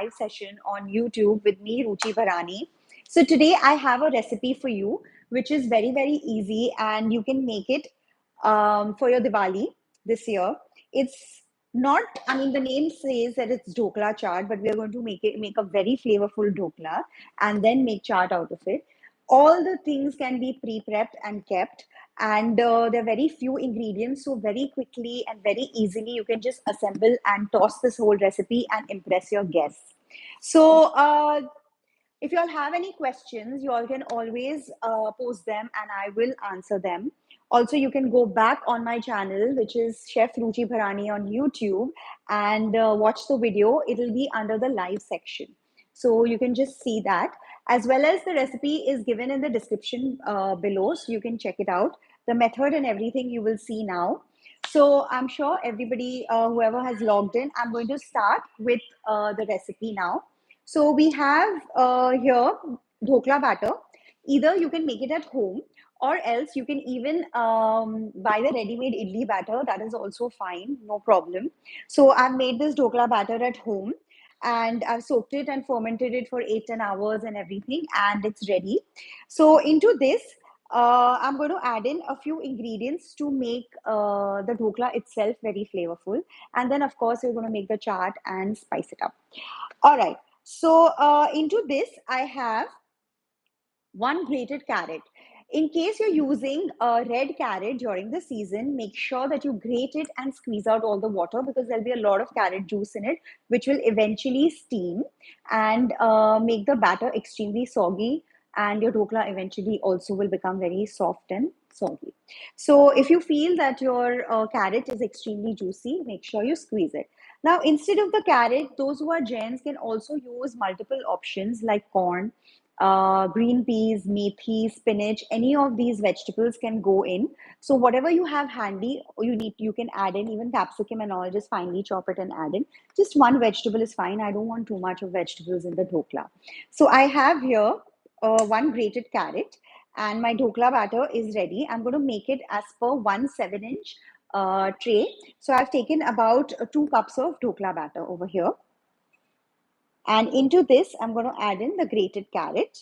live session on YouTube with me, Ruchi Bharani. So today I have a recipe for you, which is very, very easy, and you can make it for your Diwali this year. It's not, I mean, the name says that it's Dhokla Chaat, but we are going to make a very flavorful dhokla and then make chaat out of it. All the things can be pre-prepped and kept, and there are very few ingredients, so very quickly and very easily you can just assemble and toss this whole recipe and impress your guests. So if you all have any questions, you all can always post them and I will answer them. Also, you can go back on my channel, which is Chef Ruchi Bharani on YouTube, and watch the video. It'll be under the live section. So you can just see that. As well as the recipe is given in the description below, so you can check it out. The method and everything you will see now. So I'm sure everybody, whoever has logged in, I'm going to start with the recipe now. So we have here dhokla batter. Either you can make it at home, or else you can even buy the ready-made idli batter. That is also fine, no problem. So I've made this dhokla batter at home, and I've soaked it and fermented it for 8-10 hours and everything, and it's ready. So into this, I'm going to add in a few ingredients to make the dhokla itself very flavorful. And then, of course, we're going to make the chaat and spice it up. All right. So into this, I have one grated carrot. In case you're using a red carrot during the season, make sure that you grate it and squeeze out all the water, because there'll be a lot of carrot juice in it, which will eventually steam and make the batter extremely soggy. And your dhokla eventually also will become very soft and soggy. So if you feel that your carrot is extremely juicy, make sure you squeeze it. Now, instead of the carrot, those who are Jains can also use multiple options like corn, green peas, methi, spinach, any of these vegetables can go in. So whatever you have handy, you can add in, even capsicum and all, just finely chop it and add in. Just one vegetable is fine. I don't want too much of vegetables in the dhokla. So I have here one grated carrot, and my dhokla batter is ready. I'm going to make it as per 1 7-inch tray. So I've taken about 2 cups of dhokla batter over here. And into this, I'm going to add in the grated carrot.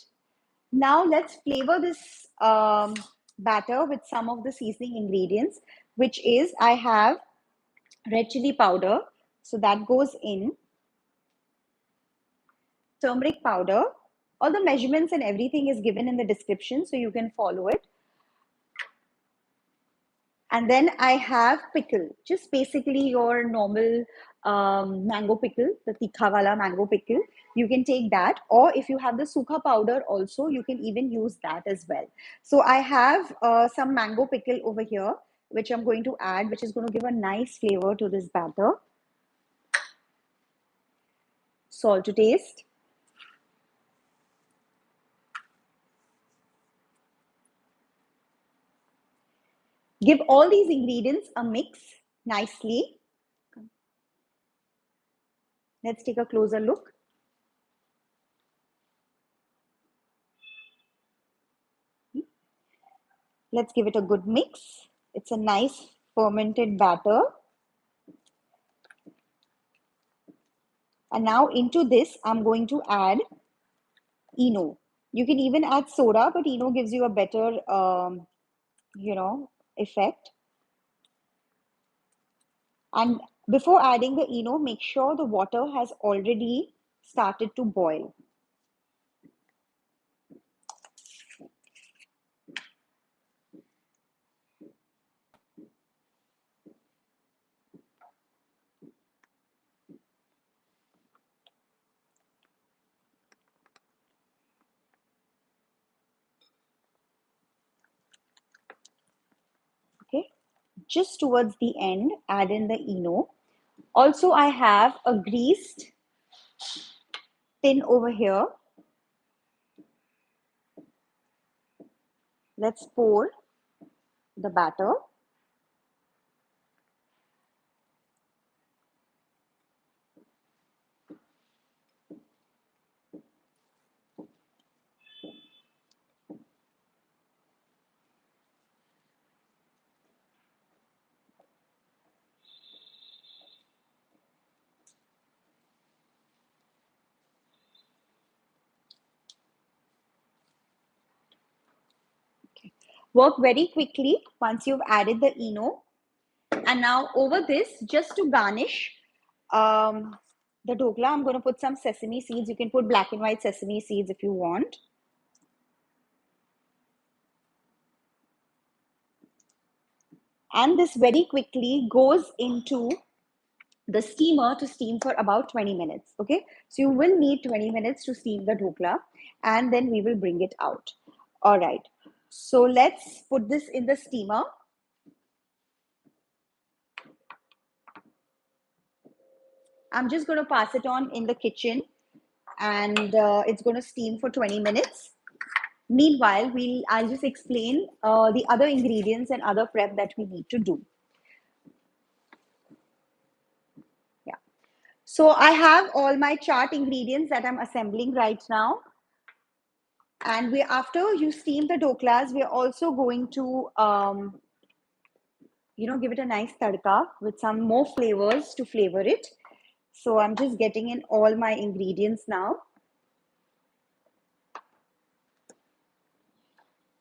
Now let's flavor this batter with some of the seasoning ingredients, which is I have red chili powder. So that goes in. Turmeric powder. All the measurements and everything is given in the description, so you can follow it. And then I have pickle, just basically your normal mango pickle, the tikha wala mango pickle. You can take that, or if you have the sukha powder also, you can even use that as well. So I have some mango pickle over here, which I'm going to add, which is going to give a nice flavor to this batter. Salt to taste. Give all these ingredients a mix nicely. Let's take a closer look. Let's give it a good mix. It's a nice fermented batter. And now into this, I'm going to add Eno. You can even add soda, but Eno gives you a better, effect. And before adding the Eno, make sure the water has already started to boil. Okay, just towards the end, add in the Eno. Also, I have a greased tin over here. Let's pour the batter. Work very quickly once you've added the eno. And now over this, just to garnish the dhokla, I'm going to put some sesame seeds. You can put black and white sesame seeds if you want. And this very quickly goes into the steamer to steam for about 20 minutes. Okay, so you will need 20 minutes to steam the dhokla, and then we will bring it out. All right, so let's put this in the steamer. I'm just going to pass it on in the kitchen, and it's going to steam for 20 minutes. Meanwhile, I'll just explain the other ingredients and other prep that we need to do. Yeah. So I have all my chaat ingredients that I'm assembling right now. And after you steam the dhoklas, we're also going to, give it a nice tadka with some more flavors to flavor it. So I'm just getting in all my ingredients now.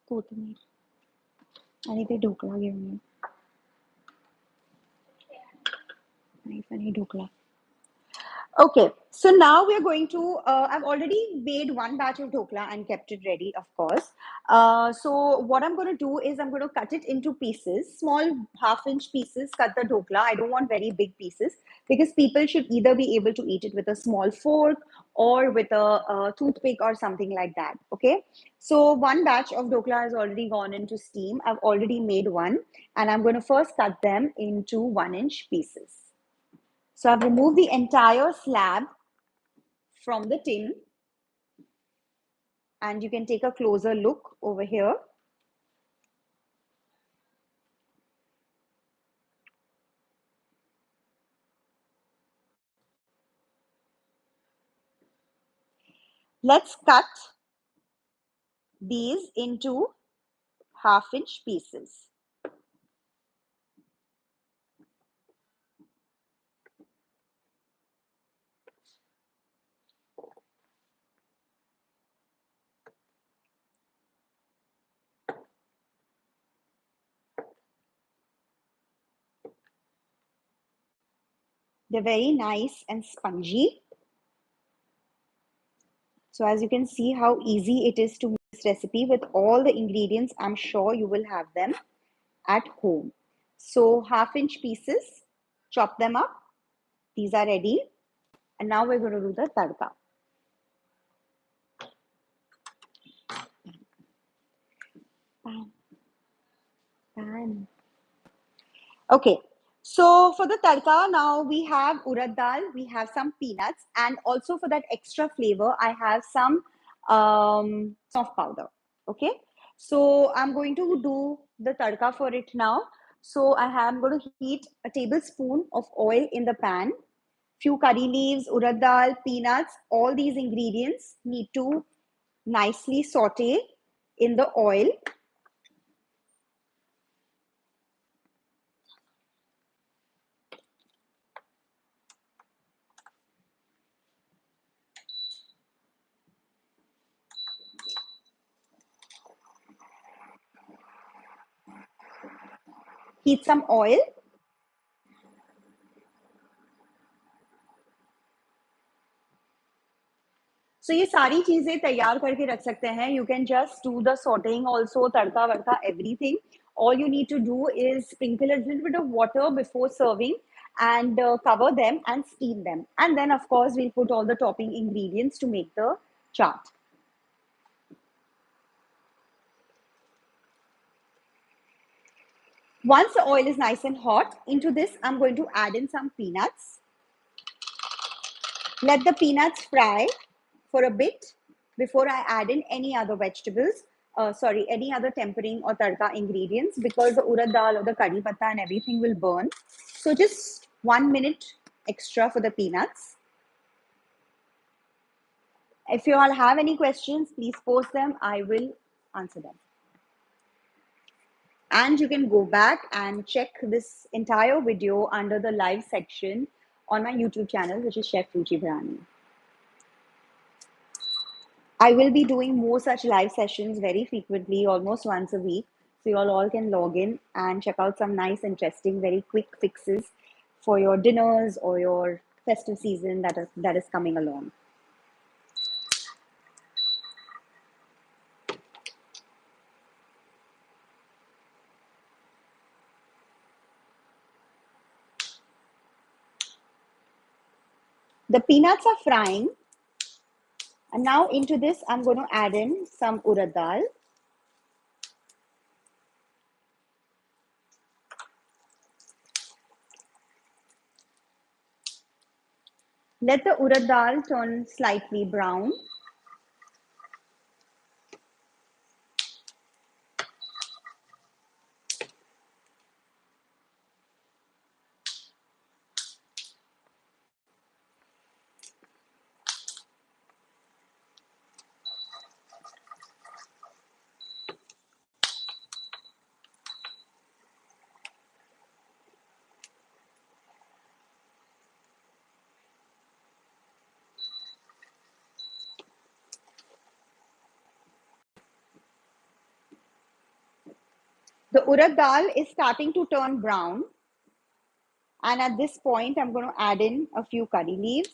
Kothmeer. आणि ते ढोकळा घेऊन ये. Knife आणि dhokla. Okay, so now we're going to, I've already made one batch of dhokla and kept it ready, of course. So what I'm going to do is I'm going to cut it into pieces, small half-inch pieces, cut the dhokla. I don't want very big pieces because people should either be able to eat it with a small fork or with a toothpick or something like that, okay? So one batch of dhokla has already gone into steam. I've already made one, and I'm going to first cut them into 1-inch pieces. So I've removed the entire slab from the tin, and you can take a closer look over here. Let's cut these into half-inch pieces. They're very nice and spongy. So as you can see how easy it is to make this recipe with all the ingredients, I'm sure you will have them at home. So half-inch pieces, chop them up. These are ready. And now we're going to do the tadka. Pan. Okay, so for the tadka, now we have urad dal, we have some peanuts, and also for that extra flavor, I have some soft powder. Okay, so I'm going to do the tadka for it now. So I'm going to heat a tablespoon of oil in the pan, few curry leaves, urad dal, peanuts, all these ingredients need to nicely saute in the oil. Heat some oil. So ये सारी चीजें तैयार करके रख सकते हैं. You can just do the sauteing also, tadka वड़का, everything. All you need to do is sprinkle a little bit of water before serving and cover them and steam them. And then, of course, we'll put all the topping ingredients to make the chaat. Once the oil is nice and hot, into this, I'm going to add in some peanuts. Let the peanuts fry for a bit before I add in any other vegetables. Any other tempering or tadka ingredients, because the urad dal or the curry patta and everything will burn. So just 1 minute extra for the peanuts. If you all have any questions, please post them. I will answer them. And you can go back and check this entire video under the live section on my YouTube channel, which is Chef Ruchi Bharani. I will be doing more such live sessions very frequently, almost once a week. So you all can log in and check out some nice, interesting, very quick fixes for your dinners or your festive season that is coming along. The peanuts are frying, and now into this I'm going to add in some urad dal. Let the urad dal turn slightly brown. The urad dal is starting to turn brown. And at this point, I'm going to add in a few curry leaves.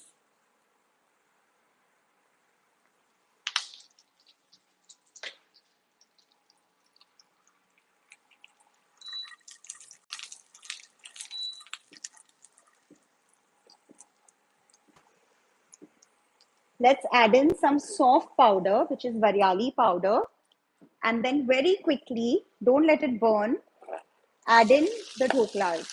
Let's add in some soft powder, which is variali powder. And then very quickly, don't let it burn, add in the dhoklas.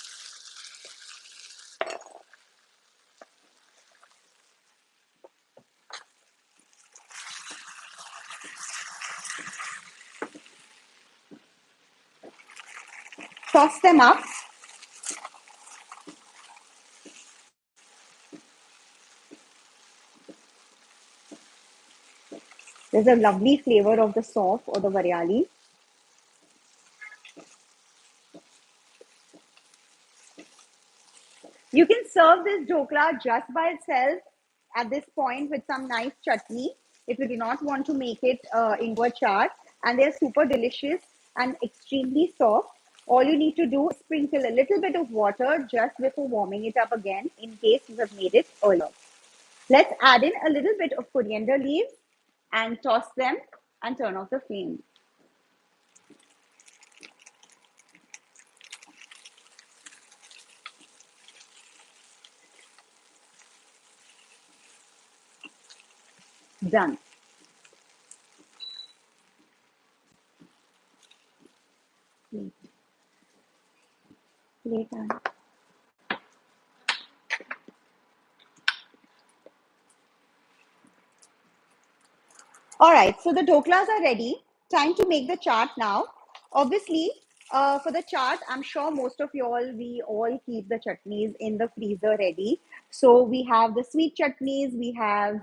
Toss them up. There's a lovely flavor of the soft or the variali. You can serve this dhokla just by itself at this point with some nice chutney if you do not want to make it into a chaat. And they're super delicious and extremely soft. All you need to do is sprinkle a little bit of water just before warming it up again in case you have made it earlier. Let's add in a little bit of coriander leaves and toss them and turn off the flame. Done. Plate. Plate on. All right, so the dhoklas are ready. Time to make the chaat now. Obviously, for the chaat, I'm sure most of we all keep the chutneys in the freezer ready. So we have the sweet chutneys, we have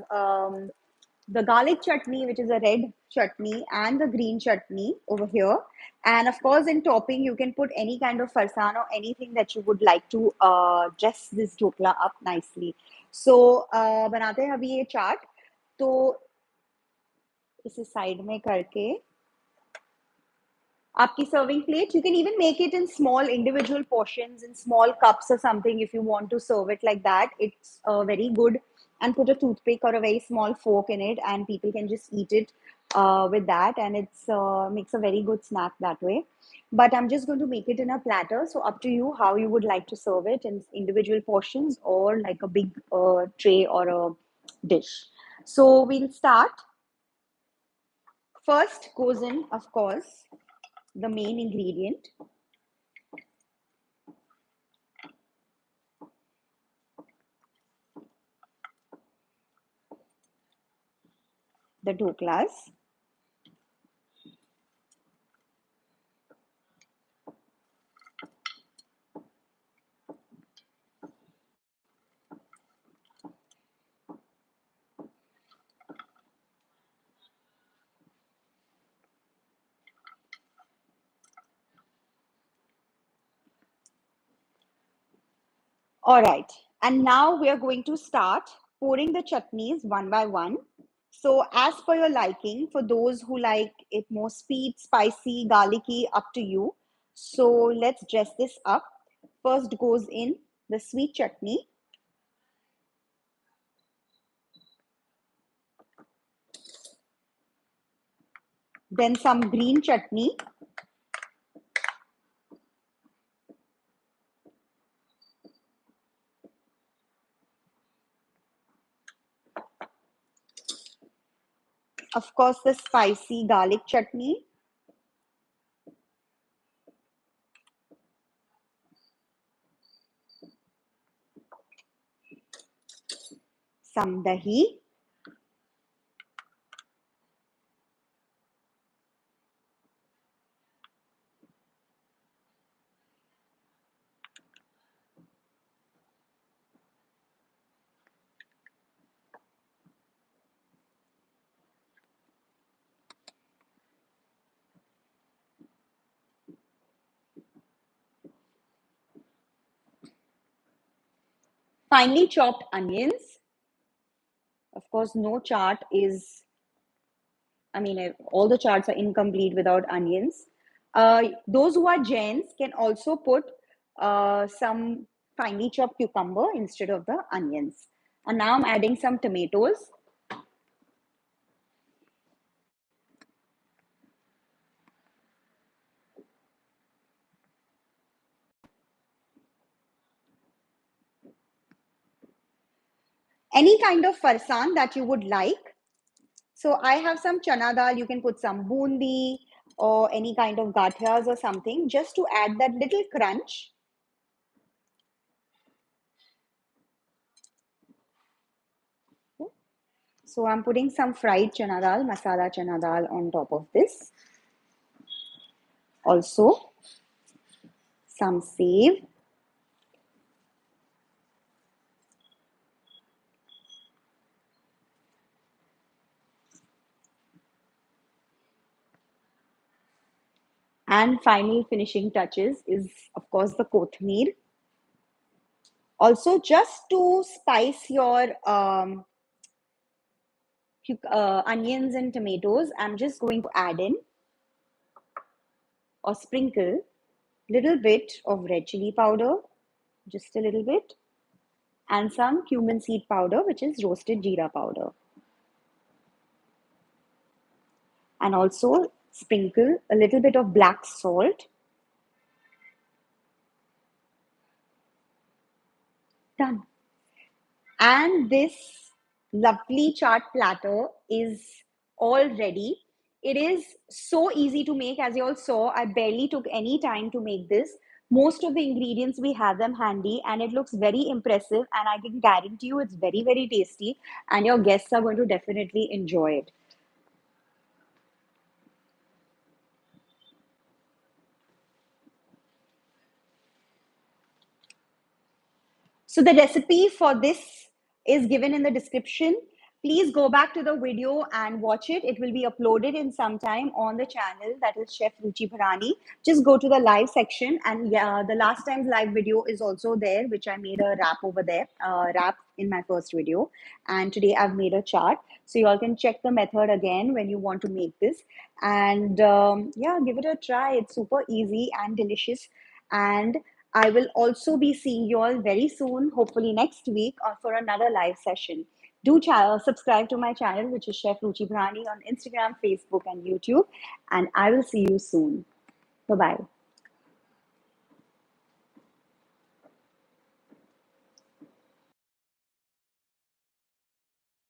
the garlic chutney, which is a red chutney, and the green chutney over here. And of course, in topping, you can put any kind of farsan or anything that you would like to dress this dhokla up nicely. So, बनाते हैं अभी ये चाट. तो इसे side में करके आपकी serving plate, you can even make it in small individual portions in small cups or something if you want to serve it like that. It's very good, and put a toothpick or a very small fork in it and people can just eat it with that, and it's makes a very good snack that way. But I'm just going to make it in a platter, so up to you how you would like to serve it, in individual portions or like a big tray or a dish. So we'll start. First goes in, of course, the main ingredient, the dhoklas. All right. And now we are going to start pouring the chutneys one by one. So, as per your liking, for those who like it more sweet, spicy, garlicky, up to you. So, let's dress this up. First goes in the sweet chutney, then some green chutney, of course, the spicy garlic chutney, some dahi, finely chopped onions. Of course, no chart is, all the charts are incomplete without onions. Those who are Jains can also put some finely chopped cucumber instead of the onions. And now I'm adding some tomatoes. Any kind of farsan that you would like. So I have some chana dal. You can put some bundi or any kind of gathias or something just to add that little crunch. So I'm putting some fried chana dal, masala chana dal on top of this. Also, some save. And final finishing touches is, of course, the kothmeer. Also, just to spice your onions and tomatoes, I'm just going to add in or sprinkle little bit of red chili powder, just a little bit, and some cumin seed powder, which is roasted jeera powder. And also sprinkle a little bit of black salt. Done. And this lovely chaat platter is all ready. It is so easy to make. As you all saw, I barely took any time to make this. Most of the ingredients, we have them handy, and it looks very impressive, and I can guarantee you it's very, very tasty, and your guests are going to definitely enjoy it. So the recipe for this is given in the description. Please go back to the video and watch it. It will be uploaded in some time on the channel, that is Chef Ruchi Bharani. Just go to the live section, and yeah, the last time's live video is also there, which I made a wrap over there, wrap in my first video. And today I've made a chart. So you all can check the method again when you want to make this. And yeah, give it a try. It's super easy and delicious. And I will also be seeing you all very soon, hopefully next week, or for another live session. Do subscribe to my channel, which is Chef Ruchi Bharani on Instagram, Facebook, and YouTube. And I will see you soon. Bye bye.